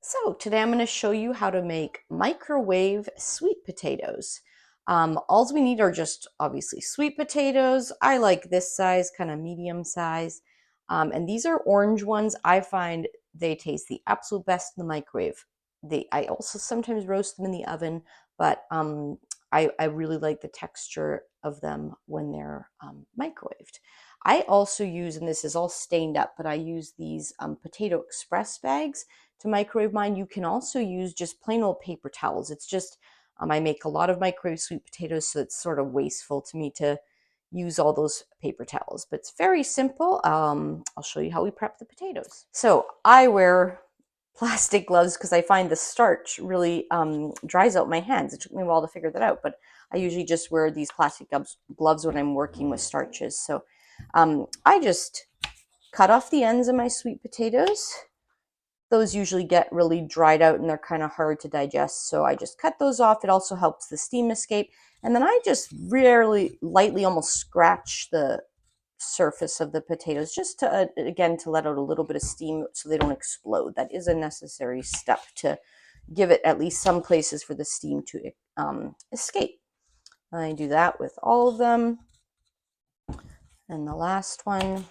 So today I'm going to show you how to make microwave sweet potatoes. All we need are just obviously sweet potatoes. I like this size, kind of medium size. And these are orange ones. I find they taste the absolute best in the microwave. I also sometimes roast them in the oven, but I really like the texture of them when they're microwaved. I also use, and this is all stained up, but I use these potato express bags to microwave mine. You can also use just plain old paper towels. It's just, I make a lot of microwave sweet potatoes, so it's sort of wasteful to me to use all those paper towels. But it's very simple. I'll show you how we prep the potatoes. So I wear plastic gloves because I find the starch really dries out my hands. It took me a while to figure that out, but I usually just wear these plastic gloves when I'm working with starches. So I just cut off the ends of my sweet potatoes. Those usually get really dried out and they're kind of hard to digest. So I just cut those off. It also helps the steam escape. And then I just really lightly almost scratch the surface of the potatoes just to, again, to let out a little bit of steam so they don't explode. That is a necessary step to give it at least some places for the steam to escape. I do that with all of them. And the last one.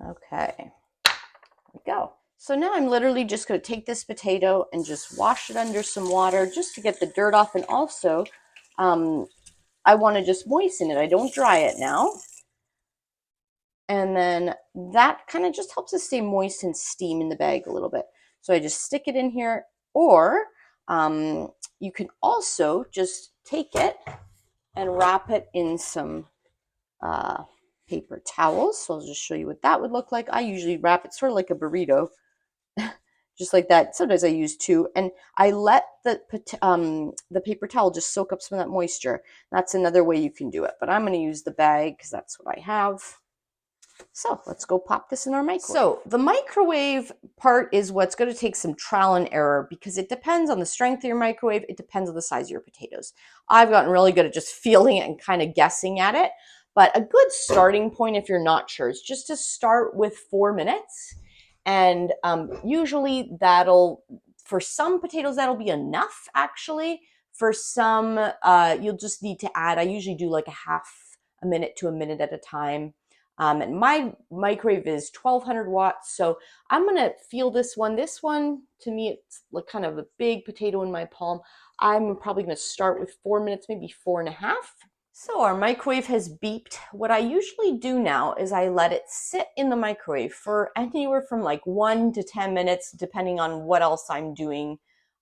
Okay, there we go. So now I'm literally just going to take this potato and just wash it under some water just to get the dirt off. And also, I want to just moisten it. I don't dry it now. And then that kind of just helps it stay moist and steam in the bag a little bit. So I just stick it in here. Or you can also just take it and wrap it in some paper towels. So I'll just show you what that would look like. I usually wrap it sort of like a burrito, just like that. Sometimes I use two, and I let the paper towel just soak up some of that moisture. That's another way you can do it, but I'm going to use the bag because that's what I have. So let's go pop this in our microwave. So the microwave part is what's going to take some trial and error because it depends on the strength of your microwave. It depends on the size of your potatoes. I've gotten really good at just feeling it and kind of guessing at it. But a good starting point, if you're not sure, is just to start with 4 minutes. And usually for some potatoes, that'll be enough, actually. For some, you'll just need to add, I usually do like a minute to a minute at a time. And my microwave is 1200 watts, so I'm going to feel this one. This one, to me, it's like kind of a big potato in my palm. I'm probably going to start with 4 minutes, maybe 4.5. So our microwave has beeped. What I usually do now is I let it sit in the microwave for anywhere from like 1 to 10 minutes, depending on what else I'm doing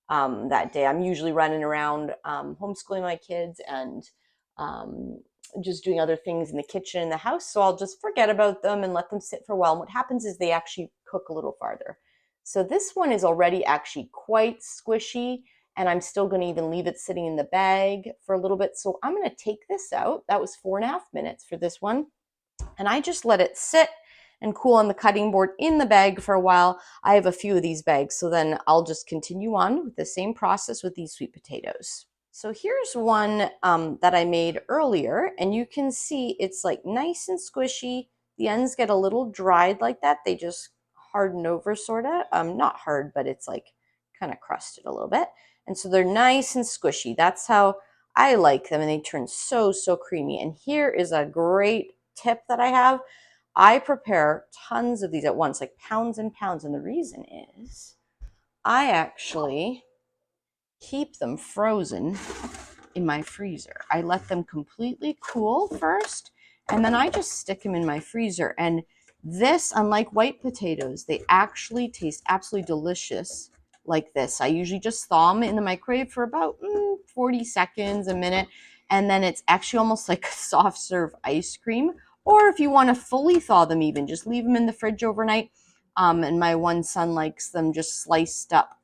that day. I'm usually running around homeschooling my kids and just doing other things in the kitchen in the house. So I'll just forget about them and let them sit for a while. And what happens is they actually cook a little farther. So this one is already actually quite squishy, and I'm still going to even leave it sitting in the bag for a little bit. So I'm going to take this out. That was 4.5 minutes for this one. And I just let it sit and cool on the cutting board in the bag for a while. I have a few of these bags, so then I'll just continue on with the same process with these sweet potatoes. So here's one that I made earlier, and you can see it's like nice and squishy. The ends get a little dried like that. They just harden over sort of. Not hard, but it's like kind of crusted a little bit. And so they're nice and squishy. That's how I like them, and they turn so creamy. And here is a great tip that I have. I prepare tons of these at once, like pounds and pounds. And the reason is I actually keep them frozen in my freezer. I let them completely cool first, and then I just stick them in my freezer. And this, unlike white potatoes, they actually taste absolutely delicious like this. I usually just thaw them in the microwave for about 40 seconds, a minute, and then it's actually almost like soft serve ice cream. Or if you want to fully thaw them, even just leave them in the fridge overnight. And my one son likes them just sliced up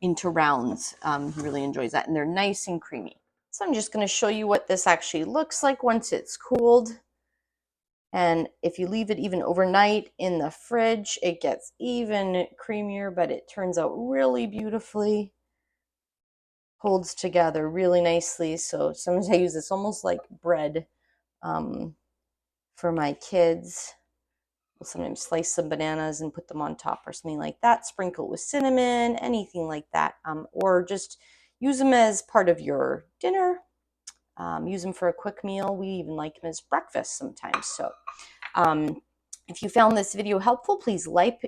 into rounds. He really enjoys that, and they're nice and creamy. So I'm just going to show you what this actually looks like once it's cooled. And if you leave it even overnight in the fridge, it gets even creamier, but it turns out really beautifully. Holds together really nicely. So sometimes I use this almost like bread for my kids. We'll sometimes slice some bananas and put them on top or something like that. Sprinkle it with cinnamon, anything like that. Or just use them as part of your dinner. Use them for a quick meal. We even like them as breakfast sometimes. So if you found this video helpful, please like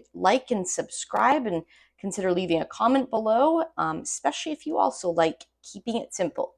and subscribe, and consider leaving a comment below, especially if you also like keeping it simple.